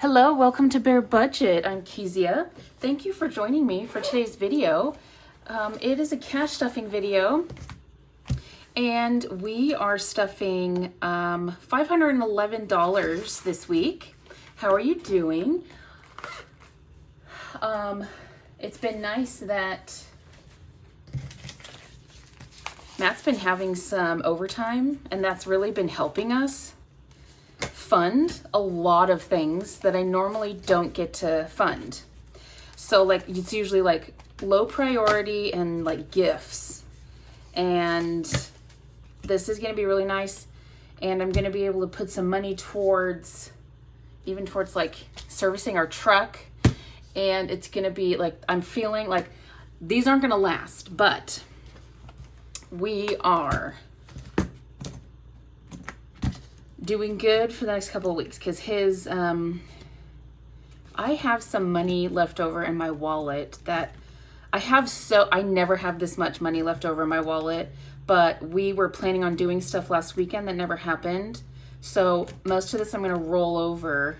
Hello, welcome to Bare Budget. I'm Kezia. Thank you for joining me for today's video. It is a cash stuffing video, and we are stuffing $511 this week. How are you doing? It's been nice that Matt's been having some overtime, and that's really been helping us fund a lot of things that I normally don't get to fund. So like it's usually like low priority and like gifts, and this is going to be really nice, and I'm going to be able to put some money towards like servicing our truck, and it's going to be like, I'm feeling like these aren't going to last, but we are doing good for the next couple of weeks because I have some money left over in my wallet that I never have this much money left over in my wallet, but we were planning on doing stuff last weekend that never happened. So most of this I'm going to roll over,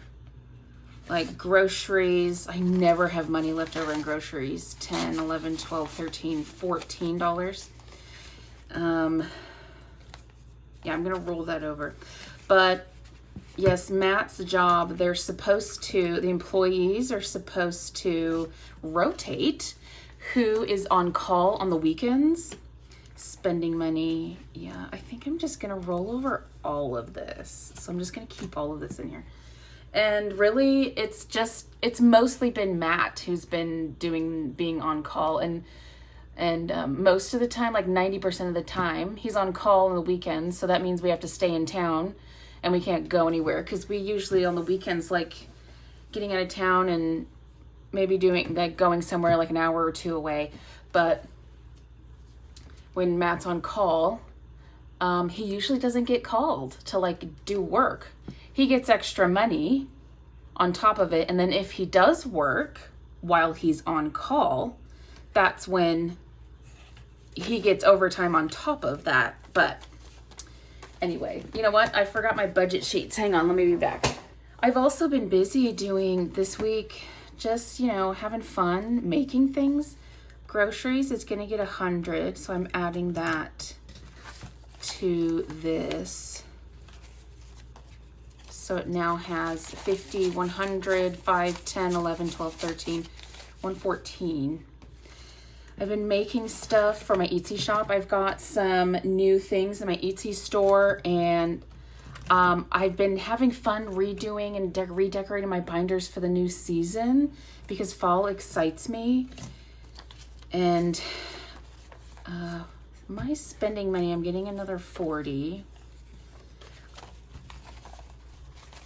like groceries. I never have money left over in groceries. $10, $11, $12, $13, $14. Yeah, I'm going to roll that over. But yes, Matt's job, the employees are supposed to rotate who is on call on the weekends. Spending money. Yeah, I think I'm just going to roll over all of this. So I'm just going to keep all of this in here. And really, it's mostly been Matt who's been being on call. And most of the time, like 90% of the time, he's on call on the weekends. So that means we have to stay in town and we can't go anywhere, because we usually on the weekends like getting out of town and maybe going somewhere like an hour or two away. But when Matt's on call, he usually doesn't get called to like do work. He gets extra money on top of it. And then if he does work while he's on call, that's when he gets overtime on top of that. But anyway, you know what? I forgot my budget sheets. Hang on, let me be back. I've also been busy doing this week, just, having fun, making things. Groceries is going to get 100, so I'm adding that to this. So it now has 50, 100, 5, 10, 11, 12, 13, 114. I've been making stuff for my Etsy shop. I've got some new things in my Etsy store, and I've been having fun redoing and redecorating my binders for the new season because fall excites me. And my spending money, I'm getting another 40.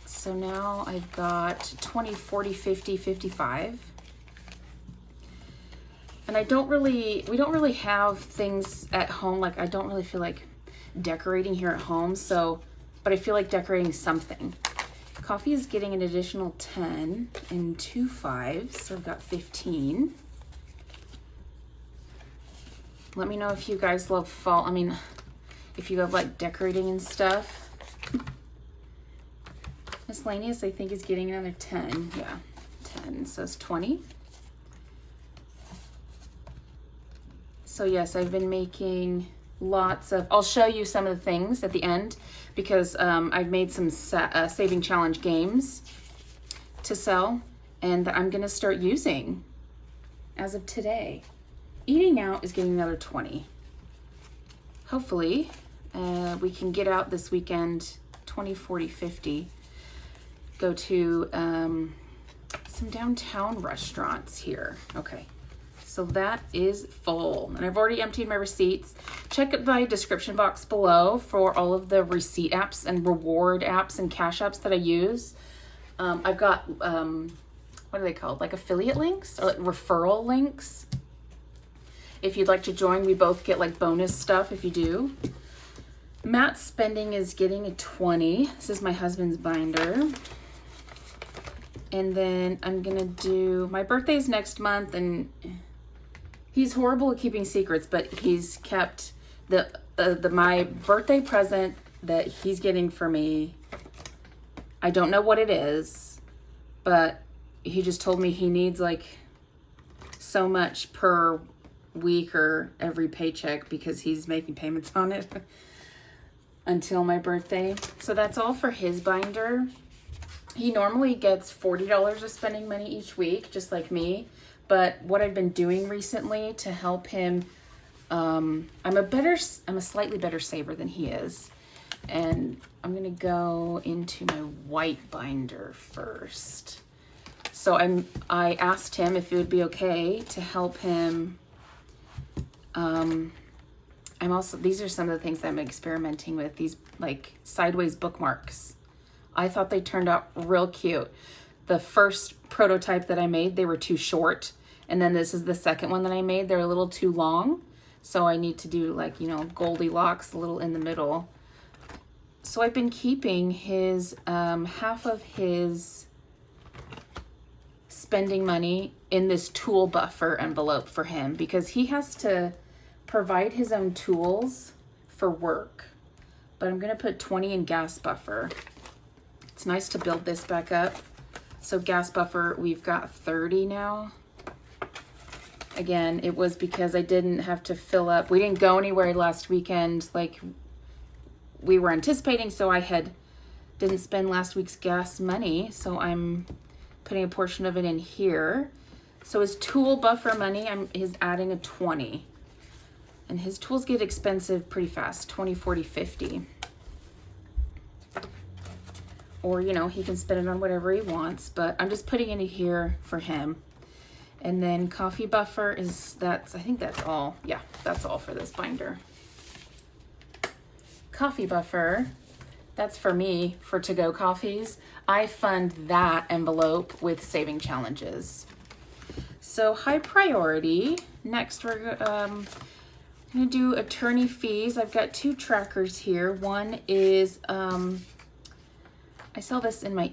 So now I've got 20, 40, 50, 55. And we don't really have things at home. Like, I don't really feel like decorating here at home. But I feel like decorating something. Coffee is getting an additional 10 and 2 5s. So I've got 15. Let me know if you guys love fall. If you love like decorating and stuff. Miscellaneous, I think, is getting another 10. Yeah, 10. So it's 20. So yes, I've been making lots of, I'll show you some of the things at the end, because I've made some saving challenge games to sell, and that I'm going to start using as of today. Eating out is getting another 20. Hopefully we can get out this weekend, 20, 40, 50. Go to some downtown restaurants here. Okay. So that is full, and I've already emptied my receipts. Check my description box below for all of the receipt apps and reward apps and cash apps that I use. I've got, what are they called? Like affiliate links or like referral links. If you'd like to join, we both get like bonus stuff if you do. Matt's spending is getting a 20. This is my husband's binder. And then I'm gonna do, my birthday's next month, and he's horrible at keeping secrets, but he's kept my birthday present that he's getting for me. I don't know what it is, but he just told me he needs like so much per week or every paycheck because he's making payments on it until my birthday. So that's all for his binder. He normally gets $40 of spending money each week, just like me. But what I've been doing recently to help him, I'm a slightly better saver than he is. And I'm gonna go into my white binder first. So I asked him if it would be okay to help him. These are some of the things I'm experimenting with, these like sideways bookmarks. I thought they turned out real cute. The first prototype that I made, they were too short. And then this is the second one that I made. They're a little too long. So I need to do like, you know, Goldilocks, a little in the middle. So I've been keeping his, half of his spending money in this tool buffer envelope for him because he has to provide his own tools for work. But I'm gonna put 20 in gas buffer. It's nice to build this back up. So gas buffer, we've got 30 now. Again, it was because I didn't have to fill up. We didn't go anywhere last weekend like we were anticipating, so didn't spend last week's gas money. So I'm putting a portion of it in here. So his tool buffer money, he's adding a 20. And his tools get expensive pretty fast, 20, 40, 50. Or, you know, he can spend it on whatever he wants, but I'm just putting it in here for him. And then coffee buffer I think that's all. Yeah, that's all for this binder. Coffee buffer, that's for me, for to-go coffees. I fund that envelope with saving challenges. So high priority. Next, we're gonna do attorney fees. I've got 2 trackers here. One is, I sell this in my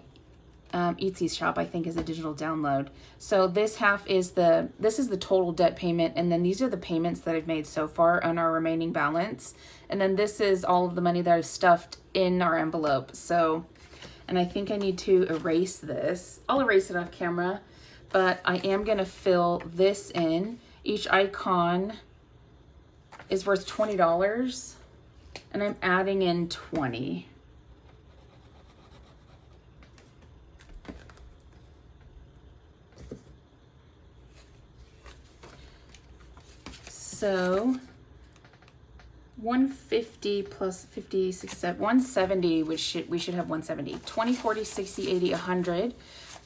Etsy shop, I think, is a digital download. So this half is this is the total debt payment, and then these are the payments that I've made so far on our remaining balance. And then this is all of the money that I've stuffed in our envelope. So, and I think I need to erase this. I'll erase it off camera, but I am gonna fill this in. Each icon is worth $20, and I'm adding in 20. So 150 plus 50, 67, 170, we should have 170. 20, 40, 60, 80, 100,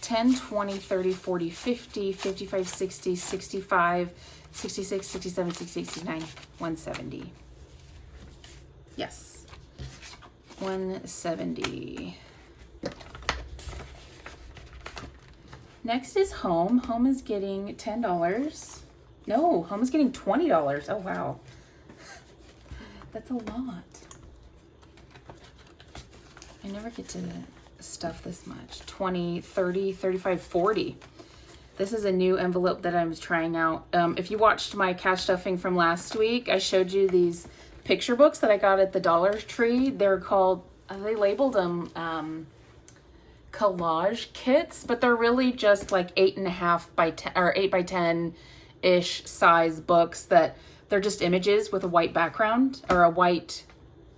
10, 20, 30, 40, 50, 55, 60, 65, 66, 67, 68, 69, 170. Yes, 170. Next is home. Home is getting $10. No, home is getting $20. Oh, wow. That's a lot. I never get to stuff this much. 20, 30, 35, 40. This is a new envelope that I'm trying out. If you watched my cash stuffing from last week, I showed you these picture books that I got at the Dollar Tree. They're called, they labeled them collage kits, but they're really just like 8.5 by 10 or 8 by 10-ish size books that they're just images with a white background or a white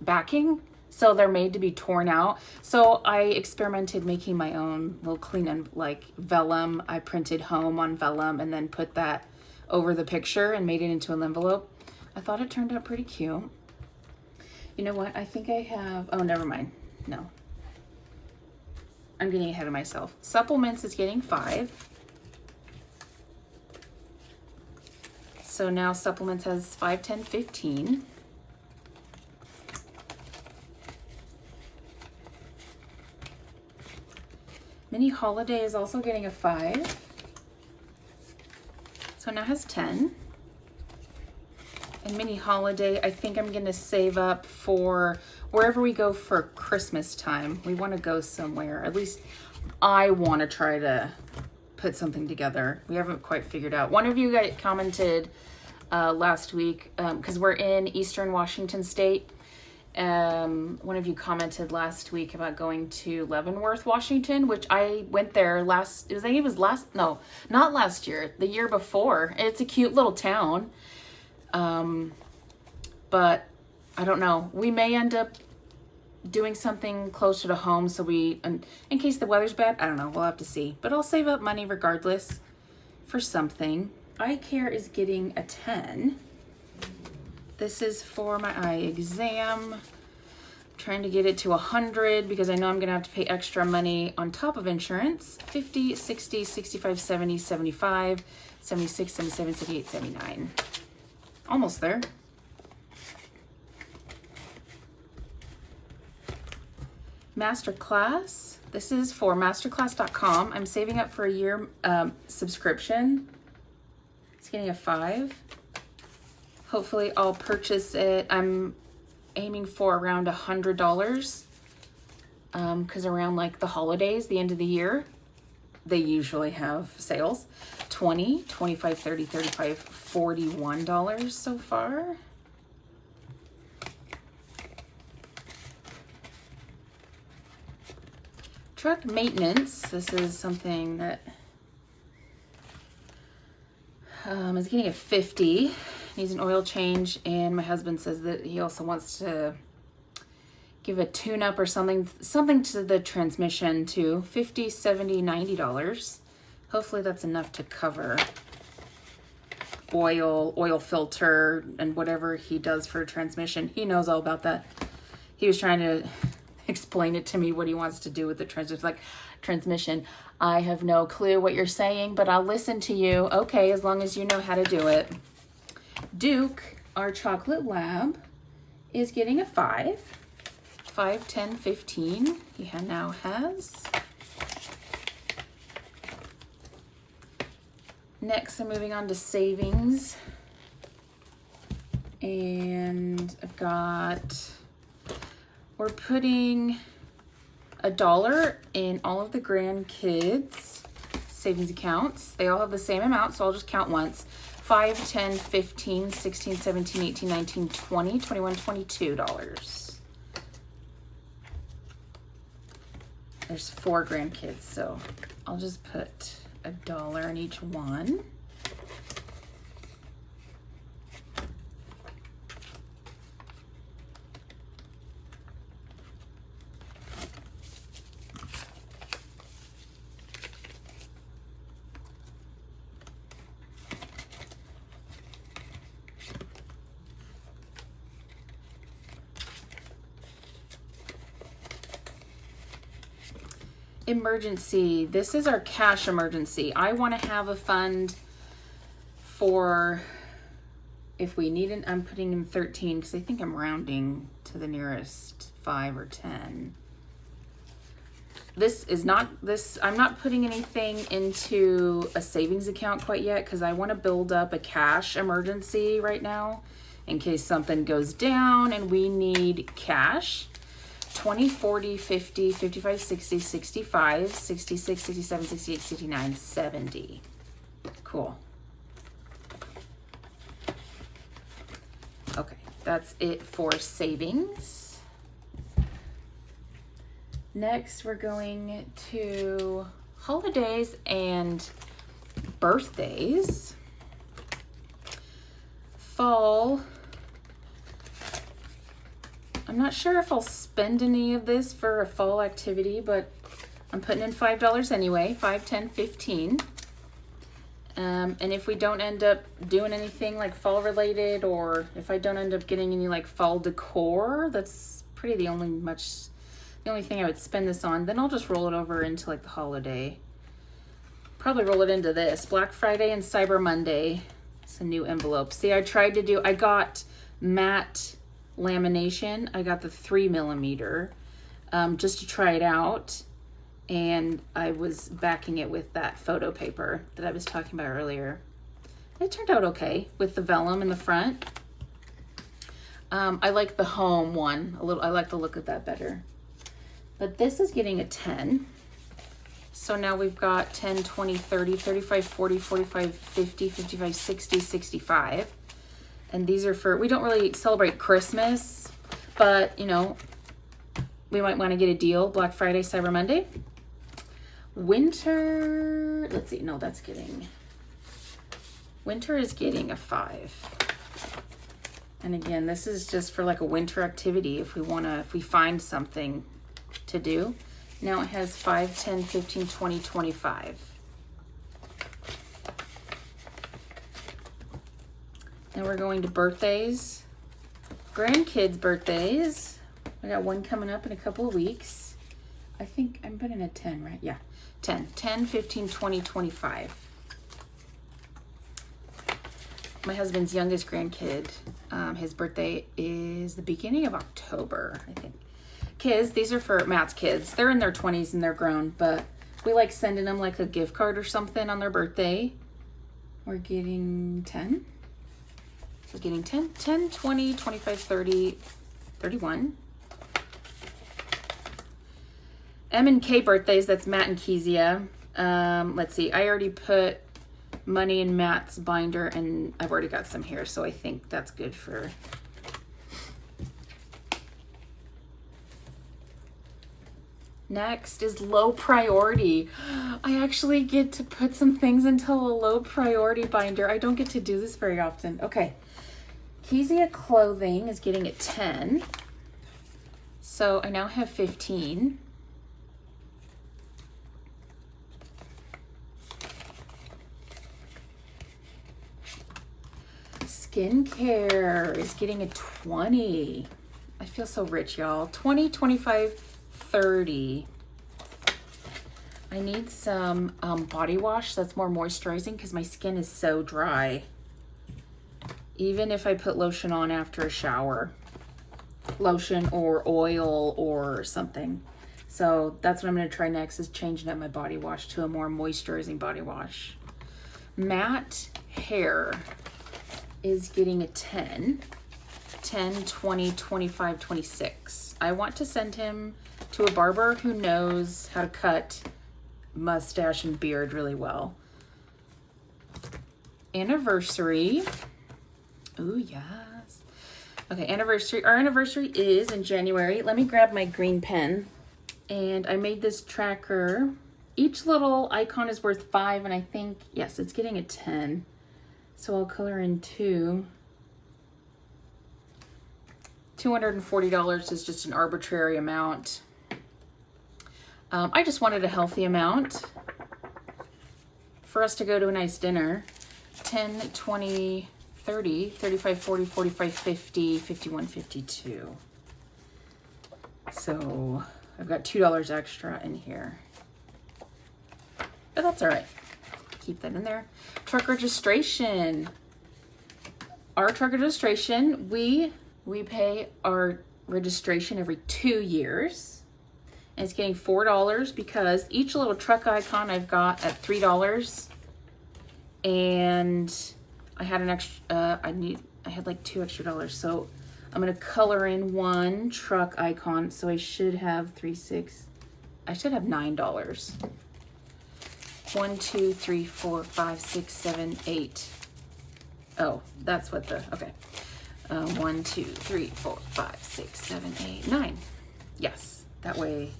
backing. So they're made to be torn out. So I experimented making my own little clean and like vellum. I printed home on vellum and then put that over the picture and made it into an envelope. I thought it turned out pretty cute. You know what? I think I have, oh, never mind. No. I'm getting ahead of myself. Supplements is getting 5. So now supplements has 5, 10, 15. Mini Holiday is also getting a 5. So now has 10. And Mini Holiday, I think I'm gonna save up for wherever we go for Christmas time. We wanna go somewhere. At least I wanna try to put something together. We haven't quite figured out. One of you guys commented last week, because we're in Eastern Washington State, One of you commented last week about going to Leavenworth, Washington, which I went there last, I think it was last, no, not last year, the year before. It's a cute little town. But I don't know. We may end up doing something closer to home, so in case the weather's bad, I don't know, we'll have to see. But I'll save up money regardless for something. Eye care is getting a 10. This is for my eye exam. I'm trying to get it to 100 because I know I'm gonna have to pay extra money on top of insurance. 50, 60, 65, 70, 75, 76, 77, 78, 79. Almost there. Masterclass. This is for masterclass.com. I'm saving up for a year subscription. It's getting a 5. Hopefully I'll purchase it. I'm aiming for around $100 because around like the holidays, the end of the year, they usually have sales. 20, 25, 30, 35, $41 so far. Truck maintenance. This is something that is getting a 50. Needs an oil change, and my husband says that he also wants to give a tune-up or something to the transmission too. $50, $70, $90. Hopefully that's enough to cover oil filter, and whatever he does for a transmission. He knows all about that. He was trying to explain it to me what he wants to do with the transmission. I have no clue what you're saying, but I'll listen to you. Okay, as long as you know how to do it. Duke, our chocolate lab, is getting a 5. 5, 10, 15. He now has. Next, I'm moving on to savings. And we're putting $1 in all of the grandkids' savings accounts. They all have the same amount, so I'll just count once. 5, 10, 15, 16, 17, 18, 19, 20, 21, $22. There's 4 grandkids, so I'll just put $1 in each one. Emergency. This is our cash emergency. I want to have a fund for if we need it. I'm putting in 13 because I think I'm rounding to the nearest 5 or 10. I'm not putting anything into a savings account quite yet because I want to build up a cash emergency right now in case something goes down and we need cash. 20, 40, 50, 55, 60, 65, 66, 67, 68, 69, 70. Cool. Okay, that's it for savings. Next, we're going to holidays and birthdays. Fall. I'm not sure if I'll spend any of this for a fall activity, but I'm putting in $5 anyway, 5, 10, 15. And if we don't end up doing anything like fall related, or if I don't end up getting any like fall decor, that's pretty the only thing I would spend this on, then I'll just roll it over into like the holiday. Probably roll it into this, Black Friday and Cyber Monday. It's a new envelope. See, I got matte lamination. I got the 3mm just to try it out, and I was backing it with that photo paper that I was talking about earlier. It turned out okay with the vellum in the front. I like the home one a little. I like the look of that better, but this is getting a 10. So now we've got 10, 20, 30, 35, 40, 45, 50, 55, 60, 65. And these are we don't really celebrate Christmas, But, you know, we might want to get a deal. Black Friday, Cyber Monday. Winter, let's see. No, that's getting, winter is getting a 5. And again, this is just for like a winter activity if we find something to do. Now it has 5, 10, 15, 20, 25. Then we're going to birthdays. Grandkids' birthdays. I got one coming up in a couple of weeks. I think I'm putting a 10, right? Yeah, 10, 15, 20, 25. My husband's youngest grandkid, his birthday is the beginning of October, I think. Kids, these are for Matt's kids. They're in their 20s and they're grown, but we like sending them like a gift card or something on their birthday. We're getting 10. We're getting 10, 20, 25, 30, 31. M and K birthdays, that's Matt and Kezia. Let's see, I already put money in Matt's binder and I've already got some here, so I think that's good for... Next is low priority. I actually get to put some things into a low priority binder. I don't get to do this very often. Okay. Kezia clothing is getting a 10. So I now have 15. Skincare is getting a 20. I feel so rich, y'all. 20, 25, 30. I need some body wash that's more moisturizing because my skin is so dry. Even if I put lotion on after a shower. Lotion or oil or something. So that's what I'm going to try next, is changing up my body wash to a more moisturizing body wash. Matte hair is getting a 10. 10, 20, 25, 26. I want to send him to a barber who knows how to cut mustache and beard really well. Anniversary. Ooh, yes. Okay, anniversary. Our anniversary is in January. Let me grab my green pen. And I made this tracker. Each little icon is worth 5, and I think, yes, it's getting a 10. So I'll color in 2. $240 is just an arbitrary amount. I just wanted a healthy amount for us to go to a nice dinner. 10, 20, 30, 35, 40, 45, 50, 51, 52. So I've got $2 extra in here. But that's all right. Keep that in there. Truck registration. Our truck registration, we pay our registration every 2 years. And it's getting $4 because each little truck icon I've got at $3. And I had an extra, I had like $2 extra. So I'm gonna color in one truck icon. So I should have I should have $9. 1, 2, 3, 4, 5, 6, 7, 8. Oh, that's what the, okay. 1, 2, 3, 4, 5, 6, 7, 8, 9. Yes, that way.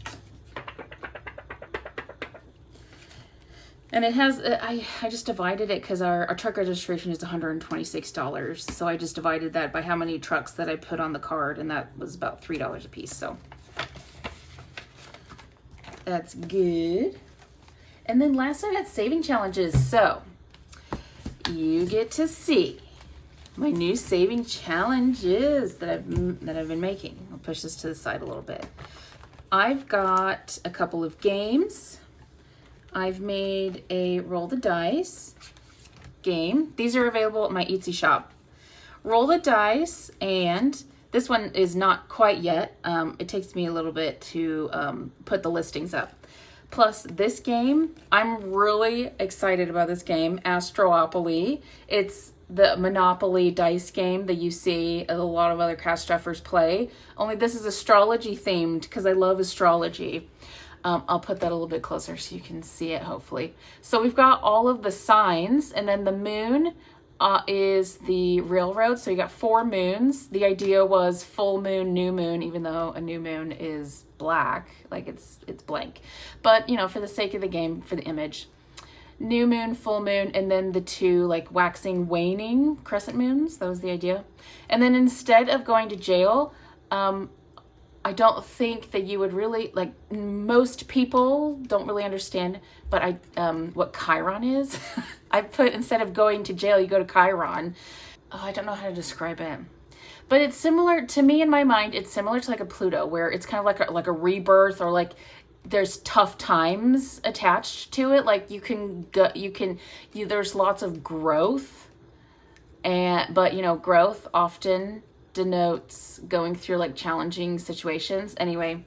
And it has, I just divided it because our truck registration is $126. So I just divided that by how many trucks that I put on the card, and that was about $3 a piece. So that's good. And then last I had saving challenges. So you get to see my new saving challenges that I've been making. I'll push this to the side a little bit. I've got a couple of games. I've made a roll the dice game. These are available at my Etsy shop. Roll the dice, and this one is not quite yet. It takes me a little bit to put the listings up. Plus this game, I'm really excited about this game, Astroopoly. It's the Monopoly dice game that you see a lot of other cast stuffers play. Only this is astrology themed because I love astrology. I'll put that a little bit closer so you can see it, hopefully. So we've got all of the signs, and then the moon is the railroad. So you got 4 moons. The idea was full moon, new moon, even though a new moon is black, like it's blank. But, you know, for the sake of the game, for the image, new moon, full moon, and then the 2 like waxing, waning crescent moons. That was the idea. And then instead of going to jail, I don't think that you would really, like, most people don't really understand, but what Chiron is. I put, instead of going to jail, you go to Chiron. Oh, I don't know how to describe it. But it's similar, to me in my mind, it's similar to like a Pluto, where it's kind of like a rebirth, or like there's tough times attached to it. Like there's lots of growth, but you know, growth often denotes going through like challenging situations. Anyway,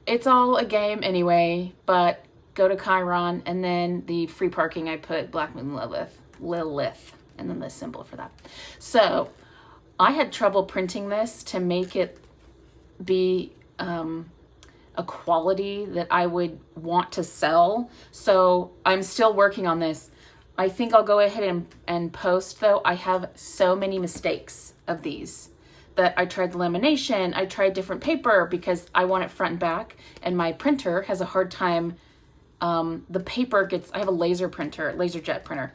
it's all a game anyway, but go to Chiron, and then the free parking, I put Black Moon Lilith, and then the symbol for that. So I had trouble printing this to make it be a quality that I would want to sell. So I'm still working on this. I think I'll go ahead and post, though. I have so many mistakes of these that I tried lamination. I tried different paper because I want it front and back, and my printer has a hard time. The paper I have a laser jet printer.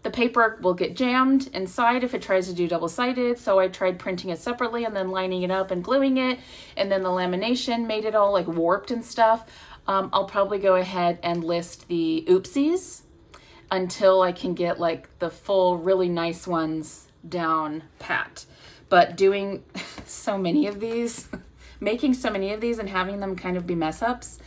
The paper will get jammed inside if it tries to do double-sided. So I tried printing it separately and then lining it up and gluing it. And then the lamination made it all like warped and stuff. I'll probably go ahead and list the oopsies until I can get like the full really nice ones down pat. But doing so many of these, making so many of these and having them kind of be mess ups,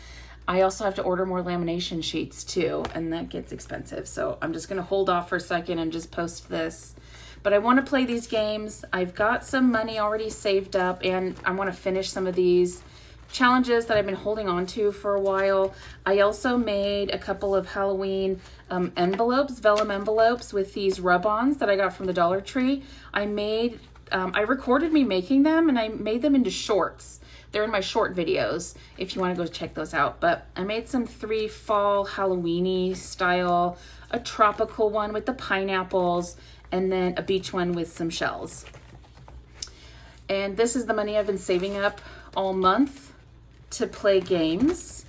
I also have to order more lamination sheets too, and that gets expensive. So I'm just gonna hold off for a second and just post this. But I wanna play these games. I've got some money already saved up, and I wanna finish some of these challenges that I've been holding on to for a while. I also made a couple of Halloween envelopes, vellum envelopes with these rub-ons that I got from the Dollar Tree. I recorded me making them, and I made them into shorts. They're in my short videos if you want to go check those out. But I made some 3 fall Halloween-y style, a tropical one with the pineapples, and then a beach one with some shells. And this is the money I've been saving up all month to play games.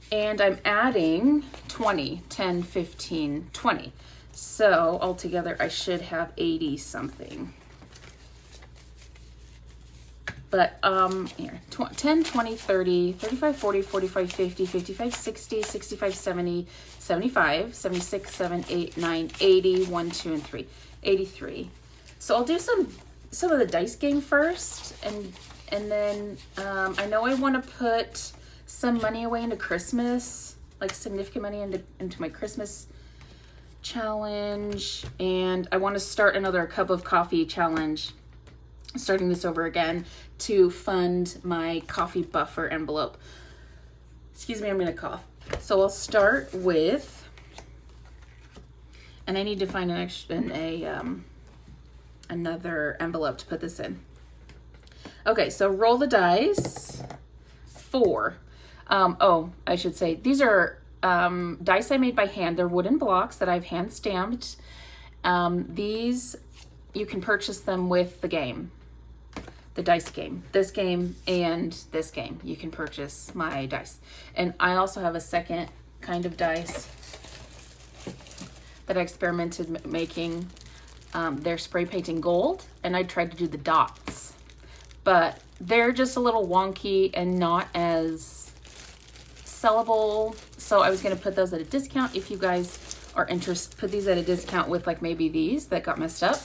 And I'm adding 20, 10, 15, 20. So altogether I should have 80 something. But here, 10, 20, 30, 35, 40, 45, 50, 55, 60, 65, 70, 75, 76, 7, 8, 9, 80, 1, 2, and 3, 83. So I'll do some of the dice game first, and then I know I want to put some money away into Christmas, like significant money into my Christmas challenge, and I want to start another cup of coffee challenge, starting this over again to fund my coffee buffer envelope. Excuse me, I'm gonna cough. So I'll start with, and I need to find another envelope to put this in. Okay, so roll the dice. 4. I should say these are dice I made by hand. They're wooden blocks that I've hand stamped. These, you can purchase them with the game. The dice game, this game, and this game. You can purchase my dice. And I also have a second kind of dice that I experimented making. They're spray painting gold, and I tried to do the dots. But they're just a little wonky and not as sellable. So I was gonna put those at a discount. If you guys are interested, put these at a discount with like maybe these that got messed up.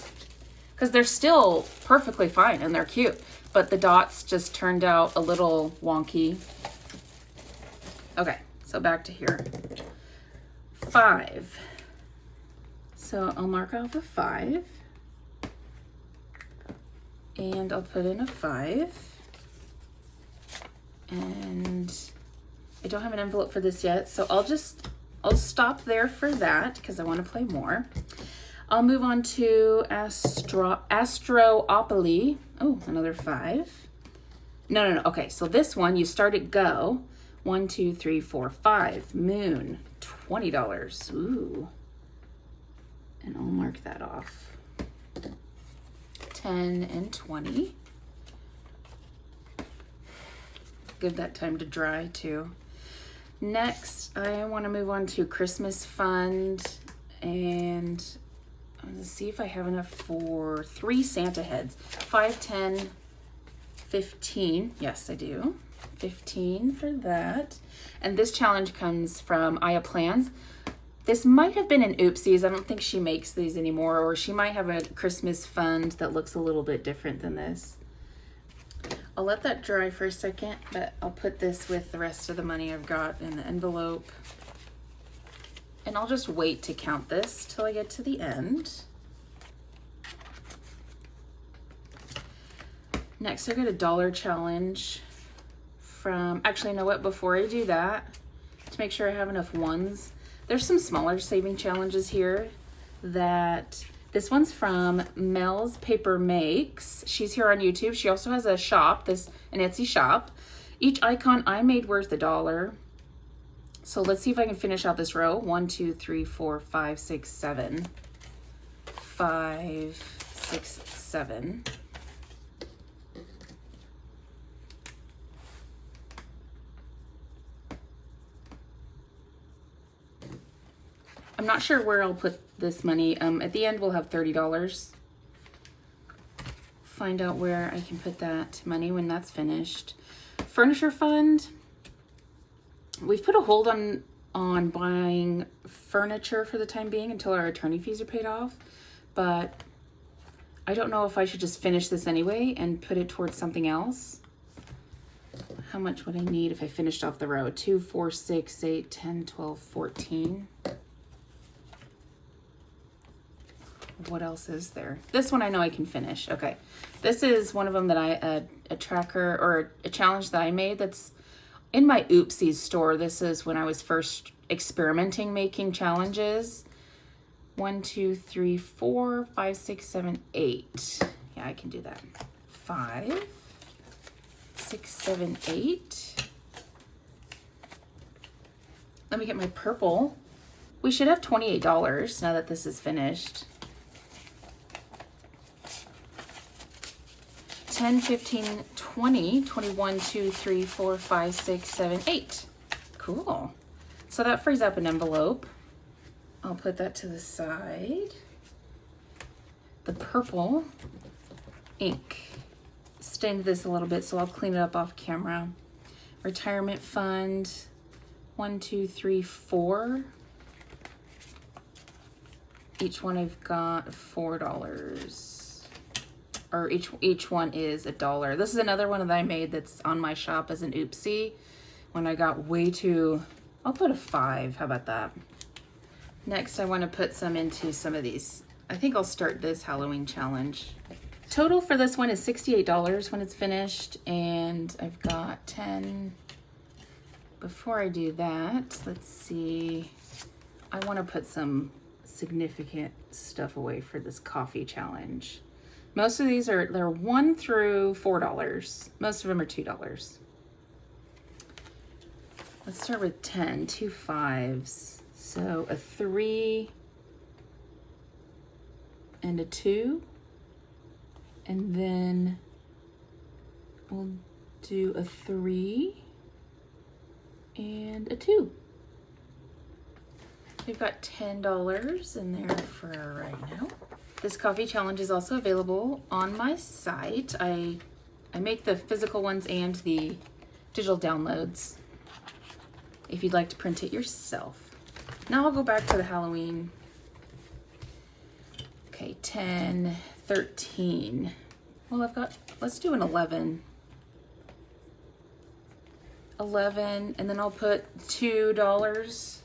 Because they're still perfectly fine and they're cute, but the dots just turned out a little wonky. Okay, so back to here. 5. So I'll mark off a 5. And I'll put in a 5. And I don't have an envelope for this yet, so I'll stop there for that because I want to play more. I'll move on to Astroopoly. Oh, another 5. No. Okay, so this one, you start at go. 1, 2, 3, 4, 5. Moon, $20. Ooh. And I'll mark that off. 10 and 20. Give that time to dry too. Next, I want to move on to Christmas fund, and I'm going to see if I have enough for 3 Santa heads. 5, 10, 15. Yes, I do. 15 for that. And this challenge comes from Aya Plans. This might have been an oopsies. I don't think she makes these anymore, or she might have a Christmas fund that looks a little bit different than this. I'll let that dry for a second, but I'll put this with the rest of the money I've got in the envelope. And I'll just wait to count this till I get to the end. Next, I got a dollar challenge from, actually, you know what? Before I do that, to make sure I have enough ones, there's some smaller saving challenges here that, this one's from Mel's Paper Makes. She's here on YouTube. She also has a shop, an Etsy shop. Each icon I made worth $1. So let's see if I can finish out this row. 1, 2, 3, 4, 5, 6, 7. 5, 6, 7. I'm not sure where I'll put this money. At the end, we'll have $30. Find out where I can put that money when that's finished. Furniture fund. We've put a hold on buying furniture for the time being until our attorney fees are paid off. But I don't know if I should just finish this anyway and put it towards something else. How much would I need if I finished off the row? 2, 4, 6, 8, 10, 12, 14. What else is there? This one I know I can finish. Okay. This is one of them that a tracker or a challenge that I made that's in my Oopsies store. This is when I was first experimenting making challenges. 1, 2, 3, 4, 5, 6, 7, 8. Yeah, I can do that. 5, 6, 7, 8. Let me get my purple. We should have $28 now that this is finished. 10, 15, 20, 21, 2, 3, 4, 5, 6, 7, 8. Cool. So that frees up an envelope. I'll put that to the side. The purple ink stained this a little bit, so I'll clean it up off camera. Retirement fund, 1, 2, 3, 4. Each one I've got $4. Or each one is $1. This is another one that I made that's on my shop as an oopsie when I got way too, I'll put a 5. How about that? Next, I want to put some into some of these. I think I'll start this Halloween challenge. Total for this one is $68 when it's finished, and I've got 10. Before I do that, let's see. I want to put some significant stuff away for this coffee challenge. Most of these they're $1 through $4. Most of them are $2. Let's start with 10, 2 5s. So a 3 and a 2. And then we'll do a 3 and a 2. We've got $10 in there for right now. This coffee challenge is also available on my site. I make the physical ones and the digital downloads if you'd like to print it yourself. Now I'll go back to the Halloween. Okay, 10, 13. Well, let's do an 11. 11, and then I'll put $2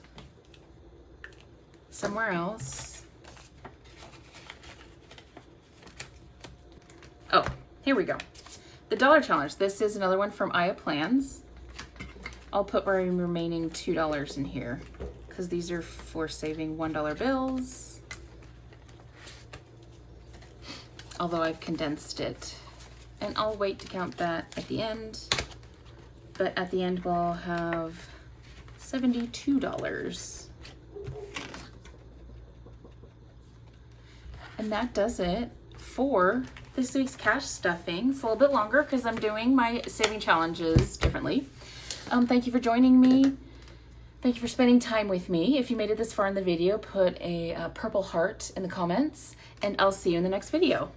somewhere else. Oh, here we go. The dollar challenge. This is another one from Aya Plans. I'll put my remaining $2 in here because these are for saving $1 bills. Although I've condensed it. And I'll wait to count that at the end. But at the end we'll have $72. And that does it for this week's cash stuffing. It's a little bit longer because I'm doing my saving challenges differently. Thank you for joining me. Thank you for spending time with me. If you made it this far in the video, put a purple heart in the comments, and I'll see you in the next video.